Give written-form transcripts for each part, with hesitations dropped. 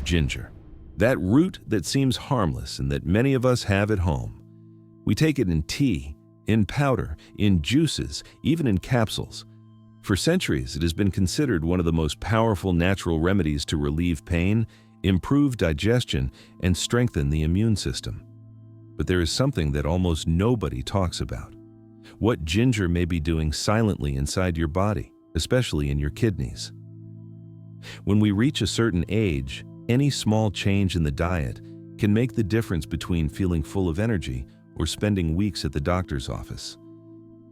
Ginger. That root that seems harmless and that many of us have at home. We take it in tea, in powder, in juices, even in capsules. For centuries, it has been considered one of the most powerful natural remedies to relieve pain, improve digestion, and strengthen the immune system. But there is something that almost nobody talks about. What ginger may be doing silently inside your body, especially in your kidneys. When we reach a certain age, any small change in the diet can make the difference between feeling full of energy or spending weeks at the doctor's office.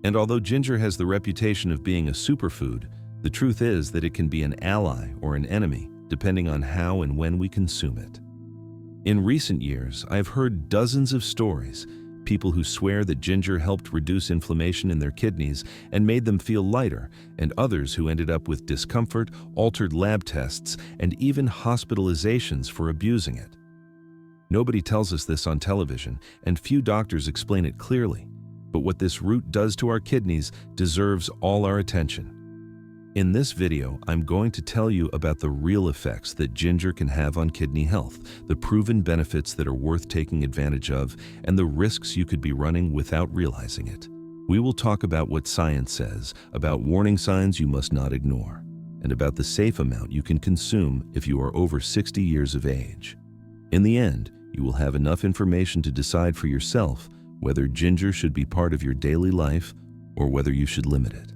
And although ginger has the reputation of being a superfood, the truth is that it can be an ally or an enemy, depending on how and when we consume it. In recent years, I have heard dozens of stories, people who swear that ginger helped reduce inflammation in their kidneys and made them feel lighter, and others who ended up with discomfort, altered lab tests, and even hospitalizations for abusing it. Nobody tells us this on television, and few doctors explain it clearly. But what this root does to our kidneys deserves all our attention. In this video, I'm going to tell you about the real effects that ginger can have on kidney health, the proven benefits that are worth taking advantage of, and the risks you could be running without realizing it. We will talk about what science says, about warning signs you must not ignore, and about the safe amount you can consume if you are over 60 years of age. In the end, you will have enough information to decide for yourself whether ginger should be part of your daily life or whether you should limit it.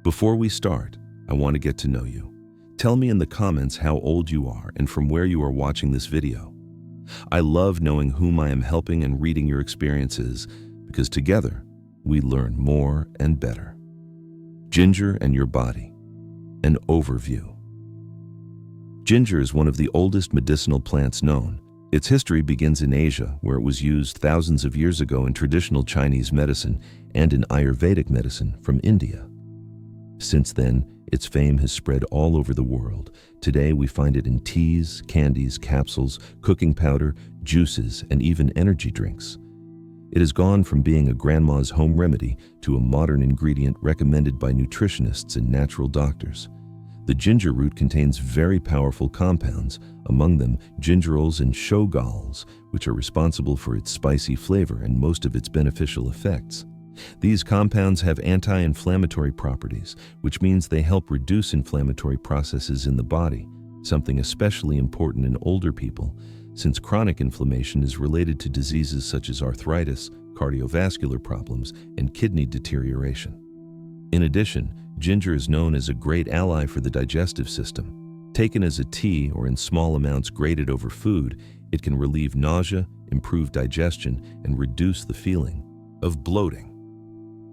Before we start, I want to get to know you. Tell me in the comments how old you are and from where you are watching this video. I love knowing whom I am helping and reading your experiences, because together we learn more and better. Ginger and your body. An overview. Ginger is one of the oldest medicinal plants known. Its history begins in Asia, where it was used thousands of years ago in traditional Chinese medicine and in Ayurvedic medicine from India. Since then, its fame has spread all over the world. Today, we find it in teas, candies, capsules, cooking powder, juices, and even energy drinks. It has gone from being a grandma's home remedy to a modern ingredient recommended by nutritionists and natural doctors. The ginger root contains very powerful compounds, among them gingerols and shogaols, which are responsible for its spicy flavor and most of its beneficial effects. These compounds have anti-inflammatory properties, which means they help reduce inflammatory processes in the body, something especially important in older people, since chronic inflammation is related to diseases such as arthritis, cardiovascular problems, and kidney deterioration. In addition, ginger is known as a great ally for the digestive system. Taken as a tea or in small amounts grated over food, it can relieve nausea, improve digestion, and reduce the feeling of bloating.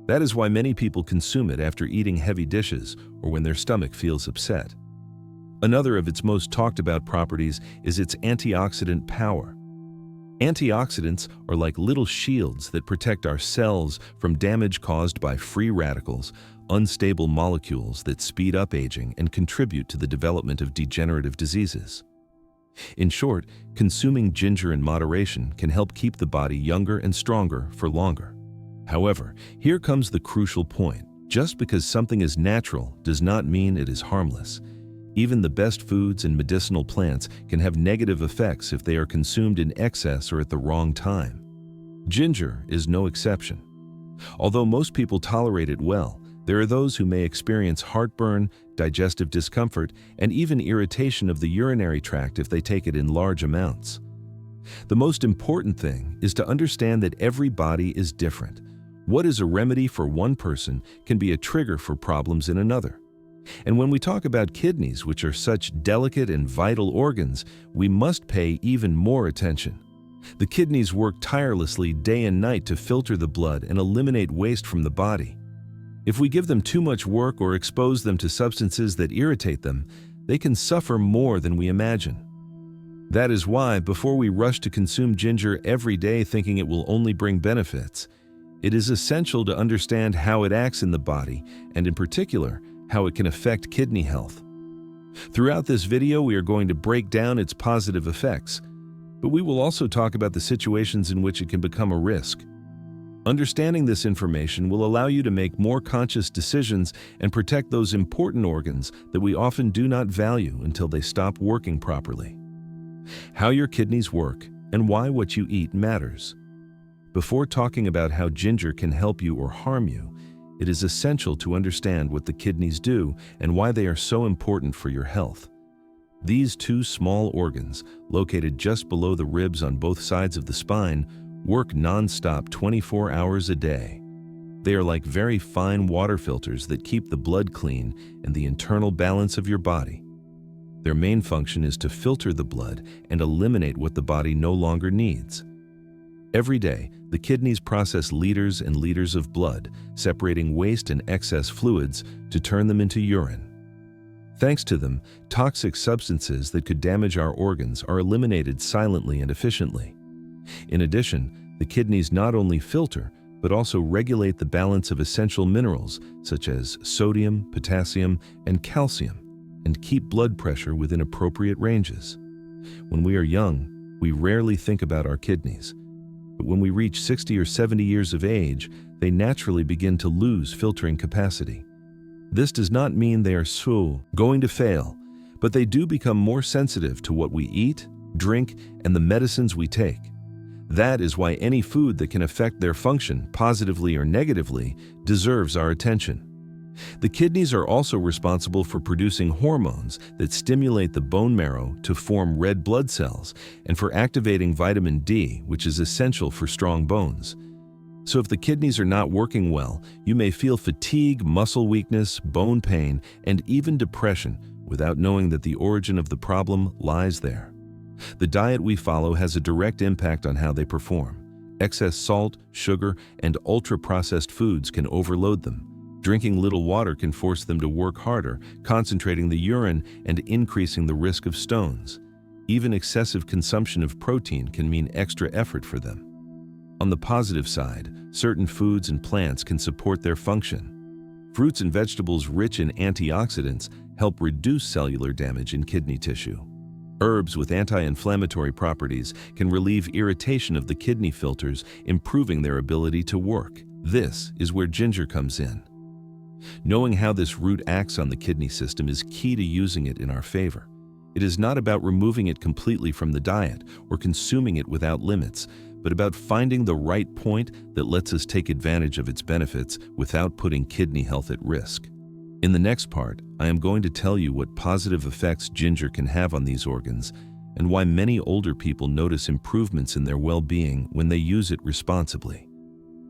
That is why many people consume it after eating heavy dishes or when their stomach feels upset. Another of its most talked about properties is its antioxidant power. Antioxidants are like little shields that protect our cells from damage caused by free radicals, unstable molecules that speed up aging and contribute to the development of degenerative diseases. In short, consuming ginger in moderation can help keep the body younger and stronger for longer. However, here comes the crucial point. Just because something is natural does not mean it is harmless. Even the best foods and medicinal plants can have negative effects if they are consumed in excess or at the wrong time. Ginger is no exception. Although most people tolerate it well, there are those who may experience heartburn, digestive discomfort, and even irritation of the urinary tract if they take it in large amounts. The most important thing is to understand that every body is different. What is a remedy for one person can be a trigger for problems in another. And when we talk about kidneys, which are such delicate and vital organs, we must pay even more attention. The kidneys work tirelessly day and night to filter the blood and eliminate waste from the body. If we give them too much work or expose them to substances that irritate them, they can suffer more than we imagine. That is why, before we rush to consume ginger every day thinking it will only bring benefits, it is essential to understand how it acts in the body, and in particular, how it can affect kidney health. Throughout this video, we are going to break down its positive effects, but we will also talk about the situations in which it can become a risk. Understanding this information will allow you to make more conscious decisions and protect those important organs that we often do not value until they stop working properly. How your kidneys work and why what you eat matters. Before talking about how ginger can help you or harm you, it is essential to understand what the kidneys do and why they are so important for your health. These two small organs, located just below the ribs on both sides of the spine, work non-stop 24 hours a day. They are like very fine water filters that keep the blood clean and the internal balance of your body. Their main function is to filter the blood and eliminate what the body no longer needs. Every day, the kidneys process liters and liters of blood, separating waste and excess fluids to turn them into urine. Thanks to them, toxic substances that could damage our organs are eliminated silently and efficiently. In addition, the kidneys not only filter, but also regulate the balance of essential minerals such as sodium, potassium, and calcium, and keep blood pressure within appropriate ranges. When we are young, we rarely think about our kidneys. But when we reach 60 or 70 years of age, they naturally begin to lose filtering capacity. This does not mean they are going to fail, but they do become more sensitive to what we eat, drink, and the medicines we take. That is why any food that can affect their function, positively or negatively, deserves our attention. The kidneys are also responsible for producing hormones that stimulate the bone marrow to form red blood cells and for activating vitamin D, which is essential for strong bones. So if the kidneys are not working well, you may feel fatigue, muscle weakness, bone pain, and even depression without knowing that the origin of the problem lies there. The diet we follow has a direct impact on how they perform. Excess salt, sugar, and ultra-processed foods can overload them. Drinking little water can force them to work harder, concentrating the urine and increasing the risk of stones. Even excessive consumption of protein can mean extra effort for them. On the positive side, certain foods and plants can support their function. Fruits and vegetables rich in antioxidants help reduce cellular damage in kidney tissue. Herbs with anti-inflammatory properties can relieve irritation of the kidney filters, improving their ability to work. This is where ginger comes in. Knowing how this root acts on the kidney system is key to using it in our favor. It is not about removing it completely from the diet or consuming it without limits, but about finding the right point that lets us take advantage of its benefits without putting kidney health at risk. In the next part, I am going to tell you what positive effects ginger can have on these organs and why many older people notice improvements in their well-being when they use it responsibly.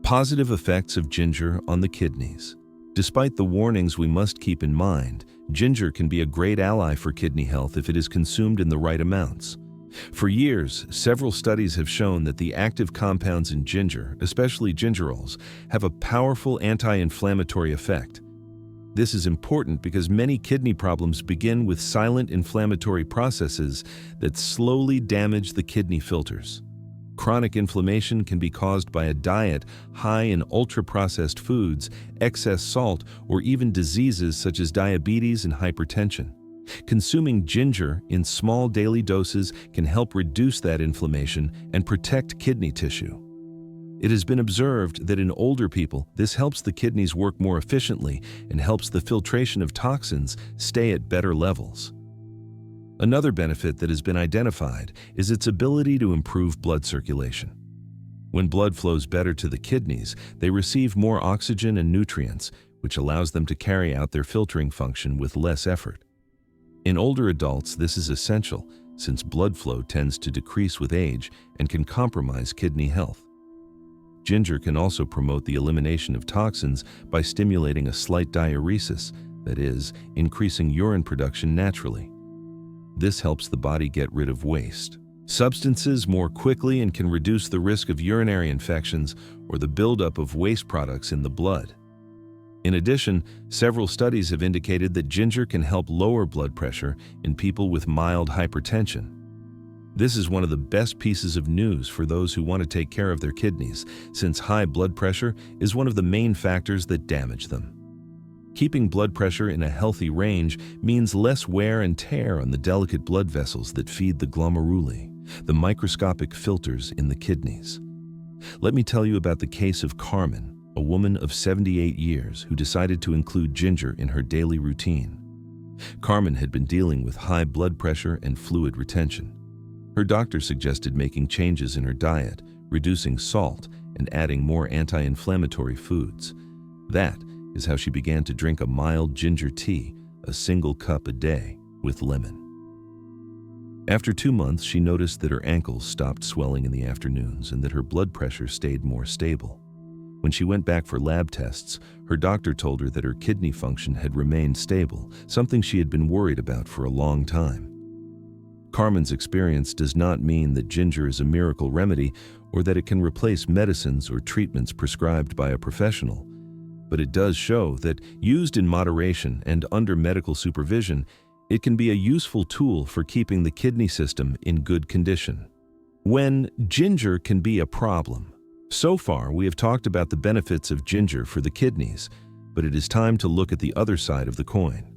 Positive effects of ginger on the kidneys. Despite the warnings we must keep in mind, ginger can be a great ally for kidney health if it is consumed in the right amounts. For years, several studies have shown that the active compounds in ginger, especially gingerols, have a powerful anti-inflammatory effect. This is important because many kidney problems begin with silent inflammatory processes that slowly damage the kidney filters. Chronic inflammation can be caused by a diet high in ultra-processed foods, excess salt, or even diseases such as diabetes and hypertension. Consuming ginger in small daily doses can help reduce that inflammation and protect kidney tissue. It has been observed that in older people, this helps the kidneys work more efficiently and helps the filtration of toxins stay at better levels. Another benefit that has been identified is its ability to improve blood circulation. When blood flows better to the kidneys, they receive more oxygen and nutrients, which allows them to carry out their filtering function with less effort. In older adults, this is essential since blood flow tends to decrease with age and can compromise kidney health. Ginger can also promote the elimination of toxins by stimulating a slight diuresis, that is, increasing urine production naturally. This helps the body get rid of waste substances more quickly and can reduce the risk of urinary infections or the buildup of waste products in the blood. In addition, several studies have indicated that ginger can help lower blood pressure in people with mild hypertension. This is one of the best pieces of news for those who want to take care of their kidneys, since high blood pressure is one of the main factors that damage them. Keeping blood pressure in a healthy range means less wear and tear on the delicate blood vessels that feed the glomeruli, the microscopic filters in the kidneys. Let me tell you about the case of Carmen, a woman of 78 years who decided to include ginger in her daily routine. Carmen had been dealing with high blood pressure and fluid retention. Her doctor suggested making changes in her diet, reducing salt, and adding more anti-inflammatory foods. That is how she began to drink a mild ginger tea, a single cup a day, with lemon. After 2 months, she noticed that her ankles stopped swelling in the afternoons and that her blood pressure stayed more stable. When she went back for lab tests, her doctor told her that her kidney function had remained stable, something she had been worried about for a long time. Carmen's experience does not mean that ginger is a miracle remedy or that it can replace medicines or treatments prescribed by a professional, but it does show that, used in moderation and under medical supervision, it can be a useful tool for keeping the kidney system in good condition. When ginger can be a problem. So far, we have talked about the benefits of ginger for the kidneys, but it is time to look at the other side of the coin.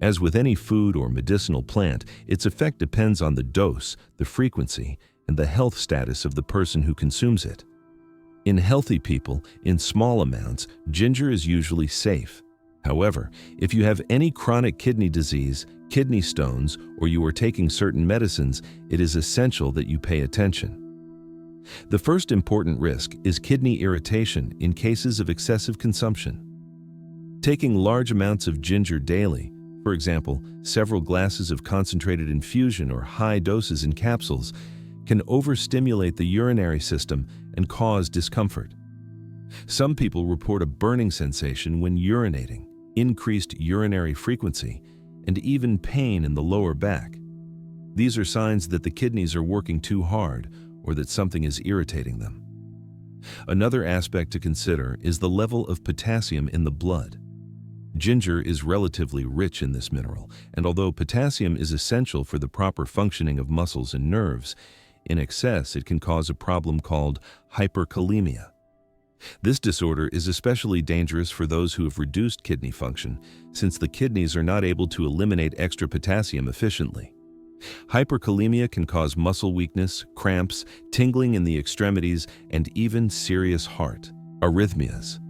As with any food or medicinal plant, its effect depends on the dose, the frequency, and the health status of the person who consumes it. In healthy people, in small amounts, ginger is usually safe. However, if you have any chronic kidney disease, kidney stones, or you are taking certain medicines, it is essential that you pay attention. The first important risk is kidney irritation in cases of excessive consumption. Taking large amounts of ginger daily, for example, several glasses of concentrated infusion or high doses in capsules, can overstimulate the urinary system and cause discomfort. Some people report a burning sensation when urinating, increased urinary frequency, and even pain in the lower back. These are signs that the kidneys are working too hard or that something is irritating them. Another aspect to consider is the level of potassium in the blood. Ginger is relatively rich in this mineral, and although potassium is essential for the proper functioning of muscles and nerves, in excess it can cause a problem called hyperkalemia. This disorder is especially dangerous for those who have reduced kidney function, since the kidneys are not able to eliminate extra potassium efficiently. Hyperkalemia can cause muscle weakness, cramps, tingling in the extremities, and even serious heart arrhythmias.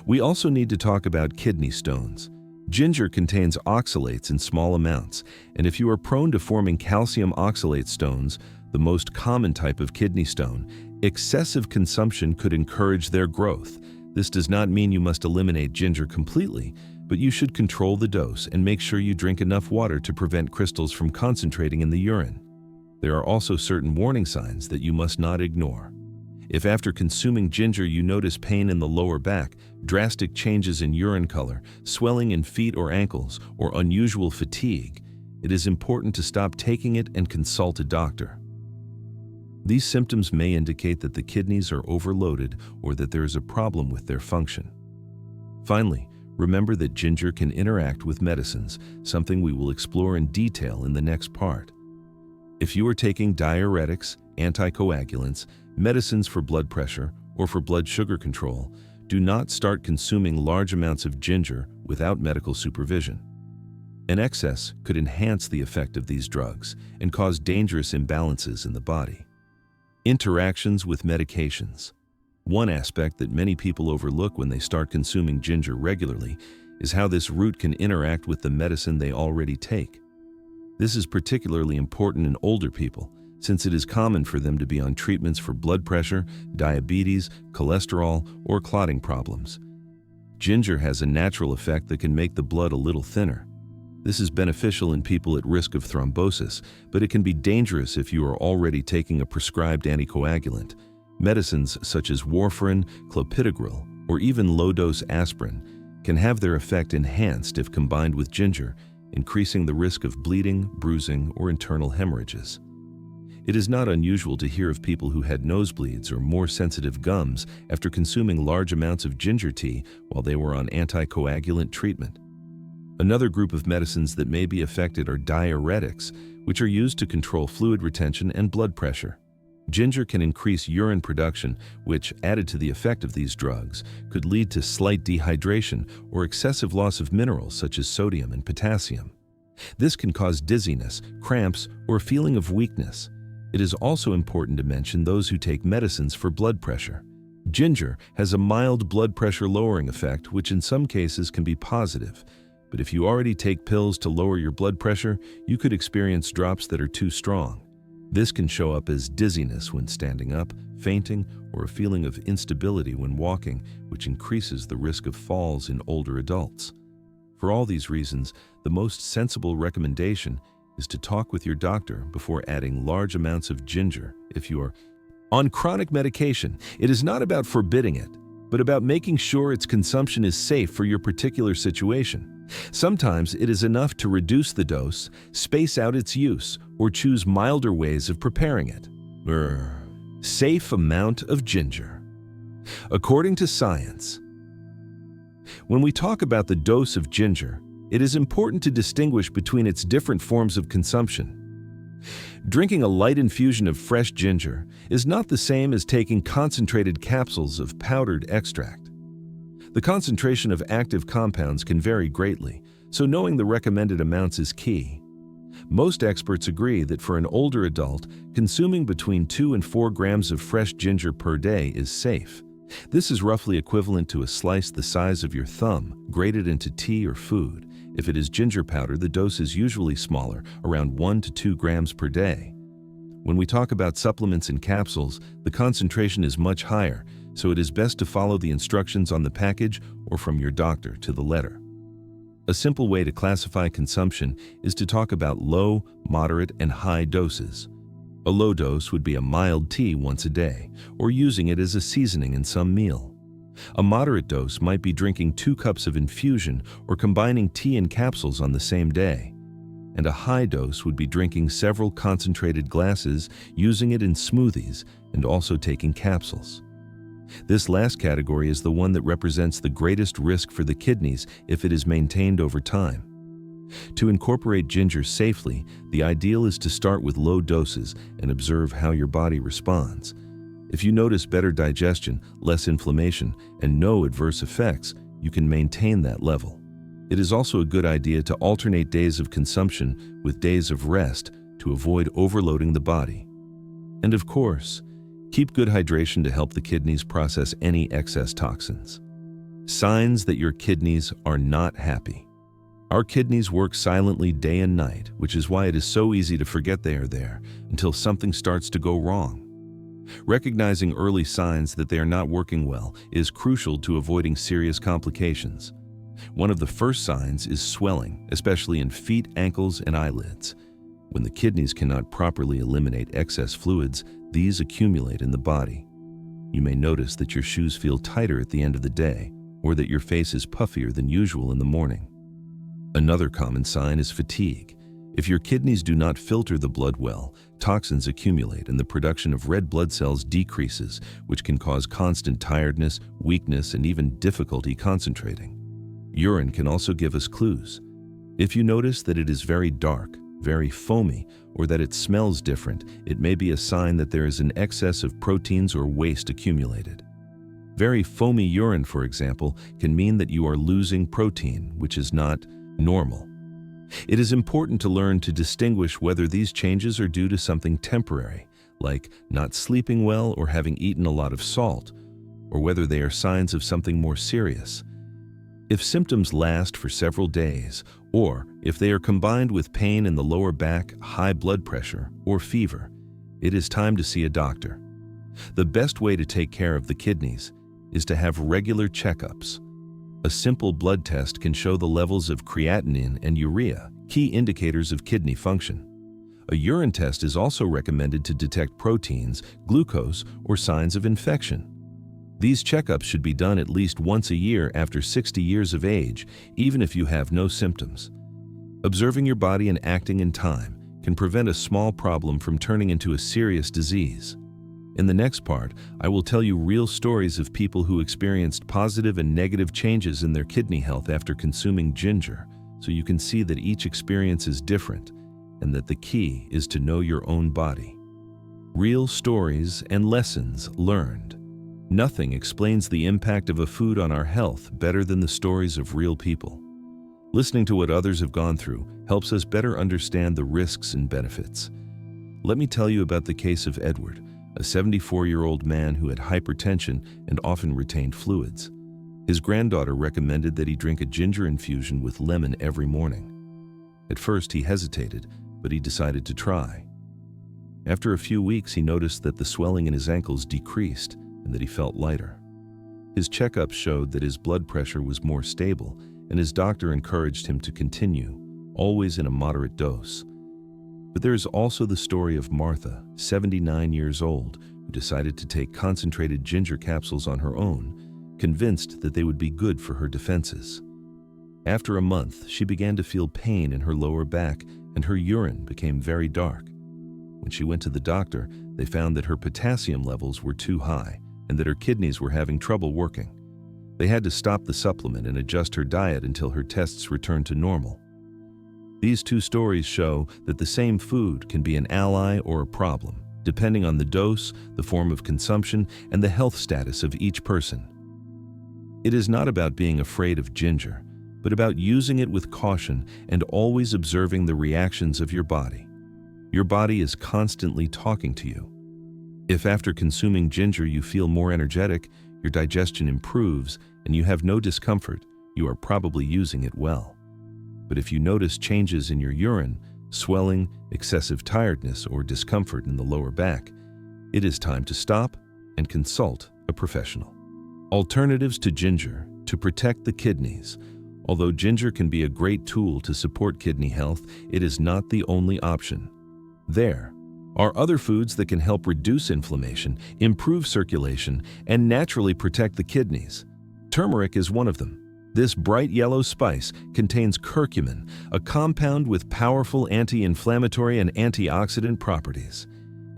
We also need to talk about kidney stones. Ginger contains oxalates in small amounts, and if you are prone to forming calcium oxalate stones, the most common type of kidney stone, excessive consumption could encourage their growth. This does not mean you must eliminate ginger completely, but you should control the dose and make sure you drink enough water to prevent crystals from concentrating in the urine. There are also certain warning signs that you must not ignore. If after consuming ginger you notice pain in the lower back, drastic changes in urine color, swelling in feet or ankles, or unusual fatigue, it is important to stop taking it and consult a doctor. These symptoms may indicate that the kidneys are overloaded or that there is a problem with their function. Finally, remember that ginger can interact with medicines, something we will explore in detail in the next part. If you are taking diuretics, anticoagulants, medicines for blood pressure, or for blood sugar control, do not start consuming large amounts of ginger without medical supervision. An excess could enhance the effect of these drugs and cause dangerous imbalances in the body. Interactions with medications. One aspect that many people overlook when they start consuming ginger regularly is how this root can interact with the medicine they already take. This is particularly important in older people, since it is common for them to be on treatments for blood pressure, diabetes, cholesterol, or clotting problems. Ginger has a natural effect that can make the blood a little thinner. This is beneficial in people at risk of thrombosis, but it can be dangerous if you are already taking a prescribed anticoagulant. Medicines such as warfarin, clopidogrel, or even low-dose aspirin can have their effect enhanced if combined with ginger, increasing the risk of bleeding, bruising, or internal hemorrhages. It is not unusual to hear of people who had nosebleeds or more sensitive gums after consuming large amounts of ginger tea while they were on anticoagulant treatment. Another group of medicines that may be affected are diuretics, which are used to control fluid retention and blood pressure. Ginger can increase urine production, which, added to the effect of these drugs, could lead to slight dehydration or excessive loss of minerals such as sodium and potassium. This can cause dizziness, cramps, or a feeling of weakness. It is also important to mention those who take medicines for blood pressure. Ginger has a mild blood pressure lowering effect, which in some cases can be positive. But if you already take pills to lower your blood pressure, you could experience drops that are too strong. This can show up as dizziness when standing up, fainting, or a feeling of instability when walking, which increases the risk of falls in older adults. For all these reasons, the most sensible recommendation is to talk with your doctor before adding large amounts of ginger if you are on chronic medication. It is not about forbidding it, but about making sure its consumption is safe for your particular situation. Sometimes it is enough to reduce the dose, space out its use, or choose milder ways of preparing it. Safe amount of ginger. According to science, when we talk about the dose of ginger, it is important to distinguish between its different forms of consumption. Drinking a light infusion of fresh ginger is not the same as taking concentrated capsules of powdered extract. The concentration of active compounds can vary greatly, so knowing the recommended amounts is key. Most experts agree that for an older adult, consuming between 2 and 4 grams of fresh ginger per day is safe. This is roughly equivalent to a slice the size of your thumb, grated into tea or food. If it is ginger powder, the dose is usually smaller, around 1 to 2 grams per day. When we talk about supplements and capsules, the concentration is much higher, so it is best to follow the instructions on the package or from your doctor to the letter. A simple way to classify consumption is to talk about low, moderate, and high doses. A low dose would be a mild tea once a day, or using it as a seasoning in some meal. A moderate dose might be drinking 2 cups of infusion or combining tea and capsules on the same day. And a high dose would be drinking several concentrated glasses, using it in smoothies, and also taking capsules. This last category is the one that represents the greatest risk for the kidneys if it is maintained over time. To incorporate ginger safely, the ideal is to start with low doses and observe how your body responds. If you notice better digestion, less inflammation, and no adverse effects, you can maintain that level. It is also a good idea to alternate days of consumption with days of rest to avoid overloading the body. And of course, keep good hydration to help the kidneys process any excess toxins. Signs that your kidneys are not happy. Our kidneys work silently day and night, which is why it is so easy to forget they are there until something starts to go wrong. Recognizing early signs that they are not working well is crucial to avoiding serious complications. One of the first signs is swelling, especially in feet, ankles, and eyelids. When the kidneys cannot properly eliminate excess fluids, these accumulate in the body. You may notice that your shoes feel tighter at the end of the day, or that your face is puffier than usual in the morning. Another common sign is fatigue. If your kidneys do not filter the blood well, toxins accumulate and the production of red blood cells decreases, which can cause constant tiredness, weakness, and even difficulty concentrating. Urine can also give us clues. If you notice that it is very dark, very foamy, or that it smells different, it may be a sign that there is an excess of proteins or waste accumulated. Very foamy urine, for example, can mean that you are losing protein, which is not normal. It is important to learn to distinguish whether these changes are due to something temporary, like not sleeping well or having eaten a lot of salt, or whether they are signs of something more serious. If symptoms last for several days, or if they are combined with pain in the lower back, high blood pressure, or fever, it is time to see a doctor. The best way to take care of the kidneys is to have regular checkups. A simple blood test can show the levels of creatinine and urea, key indicators of kidney function. A urine test is also recommended to detect proteins, glucose, or signs of infection. These checkups should be done at least once a year after 60 years of age, even if you have no symptoms. Observing your body and acting in time can prevent a small problem from turning into a serious disease. In the next part, I will tell you real stories of people who experienced positive and negative changes in their kidney health after consuming ginger, so you can see that each experience is different and that the key is to know your own body. Real stories and lessons learned. Nothing explains the impact of a food on our health better than the stories of real people. Listening to what others have gone through helps us better understand the risks and benefits. Let me tell you about the case of Edward, a 74-year-old man who had hypertension and often retained fluids. His granddaughter recommended that he drink a ginger infusion with lemon every morning. At first he hesitated, but he decided to try. After a few weeks, he noticed that the swelling in his ankles decreased and that he felt lighter. His checkups showed that his blood pressure was more stable, and his doctor encouraged him to continue, always in a moderate dose. But there is also the story of Martha, 79 years old, who decided to take concentrated ginger capsules on her own, convinced that they would be good for her defenses. After a month, she began to feel pain in her lower back, and her urine became very dark. When she went to the doctor, they found that her potassium levels were too high and that her kidneys were having trouble working. They had to stop the supplement and adjust her diet until her tests returned to normal. These two stories show that the same food can be an ally or a problem, depending on the dose, the form of consumption, and the health status of each person. It is not about being afraid of ginger, but about using it with caution and always observing the reactions of your body. Your body is constantly talking to you. If after consuming ginger you feel more energetic, your digestion improves, and you have no discomfort, you are probably using it well. But if you notice changes in your urine, swelling, excessive tiredness, or discomfort in the lower back, it is time to stop and consult a professional. Alternatives to ginger to protect the kidneys. Although ginger can be a great tool to support kidney health, it is not the only option. There are other foods that can help reduce inflammation, improve circulation, and naturally protect the kidneys. Turmeric is one of them. This bright yellow spice contains curcumin, a compound with powerful anti-inflammatory and antioxidant properties.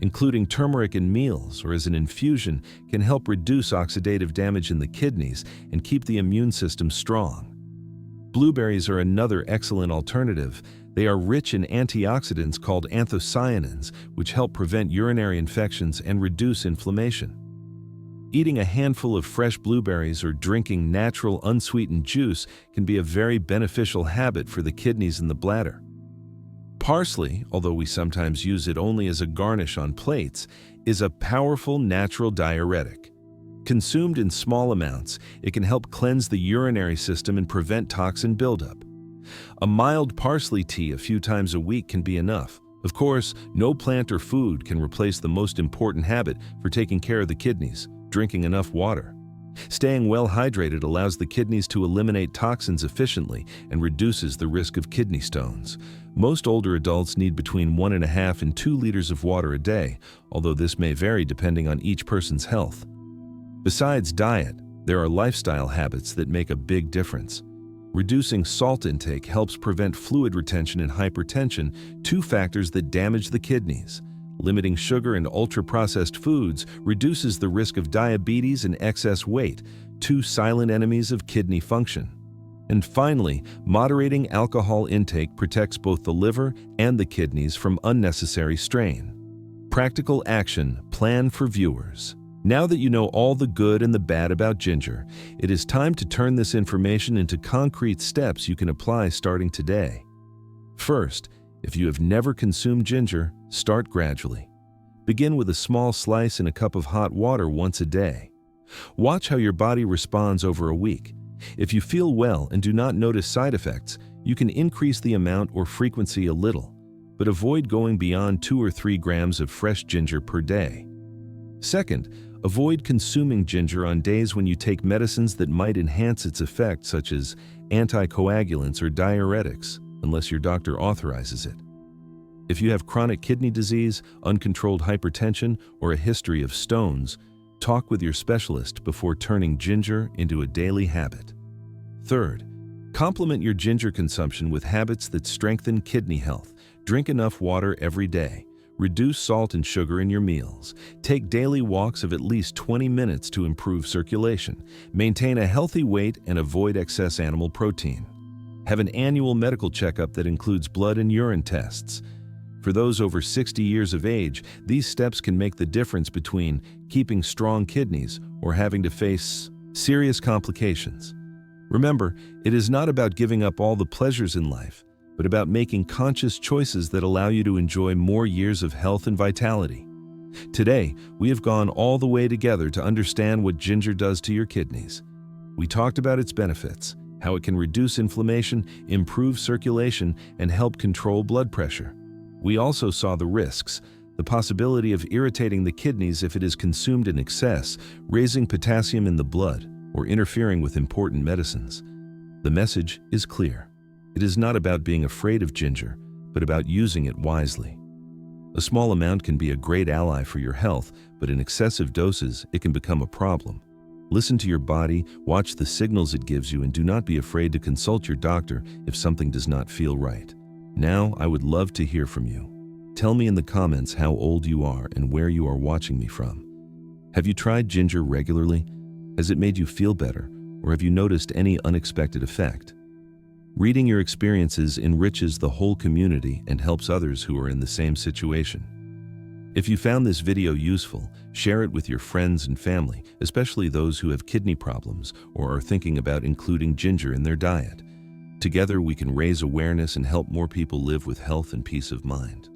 Including turmeric in meals or as an infusion can help reduce oxidative damage in the kidneys and keep the immune system strong. Blueberries are another excellent alternative. They are rich in antioxidants called anthocyanins, which help prevent urinary infections and reduce inflammation. Eating a handful of fresh blueberries or drinking natural unsweetened juice can be a very beneficial habit for the kidneys and the bladder. Parsley, although we sometimes use it only as a garnish on plates, is a powerful natural diuretic. Consumed in small amounts, it can help cleanse the urinary system and prevent toxin buildup. A mild parsley tea a few times a week can be enough. Of course, no plant or food can replace the most important habit for taking care of the kidneys: drinking enough water. Staying well hydrated allows the kidneys to eliminate toxins efficiently and reduces the risk of kidney stones. Most older adults need between 1.5 and 2 liters of water a day, although this may vary depending on each person's health. Besides diet, there are lifestyle habits that make a big difference. Reducing salt intake helps prevent fluid retention and hypertension, two factors that damage the kidneys. Limiting sugar and ultra-processed foods reduces the risk of diabetes and excess weight, two silent enemies of kidney function. And finally, moderating alcohol intake protects both the liver and the kidneys from unnecessary strain. Practical action plan for viewers. Now that you know all the good and the bad about ginger, it is time to turn this information into concrete steps you can apply starting today. First, if you have never consumed ginger, start gradually. Begin with a small slice in a cup of hot water once a day. Watch how your body responds over a week. If you feel well and do not notice side effects, you can increase the amount or frequency a little, but avoid going beyond 2 or 3 grams of fresh ginger per day. Second, avoid consuming ginger on days when you take medicines that might enhance its effect, such as anticoagulants or diuretics, unless your doctor authorizes it. If you have chronic kidney disease, uncontrolled hypertension, or a history of stones, talk with your specialist before turning ginger into a daily habit. Third, complement your ginger consumption with habits that strengthen kidney health. Drink enough water every day. Reduce salt and sugar in your meals. Take daily walks of at least 20 minutes to improve circulation. Maintain a healthy weight and avoid excess animal protein. Have an annual medical checkup that includes blood and urine tests. For those over 60 years of age, these steps can make the difference between keeping strong kidneys or having to face serious complications. Remember, it is not about giving up all the pleasures in life, but about making conscious choices that allow you to enjoy more years of health and vitality. Today, we have gone all the way together to understand what ginger does to your kidneys. We talked about its benefits, how it can reduce inflammation, improve circulation, and help control blood pressure. We also saw the risks, the possibility of irritating the kidneys if it is consumed in excess, raising potassium in the blood, or interfering with important medicines. The message is clear. It is not about being afraid of ginger, but about using it wisely. A small amount can be a great ally for your health, but in excessive doses, it can become a problem. Listen to your body, watch the signals it gives you, and do not be afraid to consult your doctor if something does not feel right. Now, I would love to hear from you. Tell me in the comments how old you are and where you are watching me from. Have you tried ginger regularly? Has it made you feel better, or have you noticed any unexpected effect? Reading your experiences enriches the whole community and helps others who are in the same situation. If you found this video useful, share it with your friends and family, especially those who have kidney problems or are thinking about including ginger in their diet. Together, we can raise awareness and help more people live with health and peace of mind.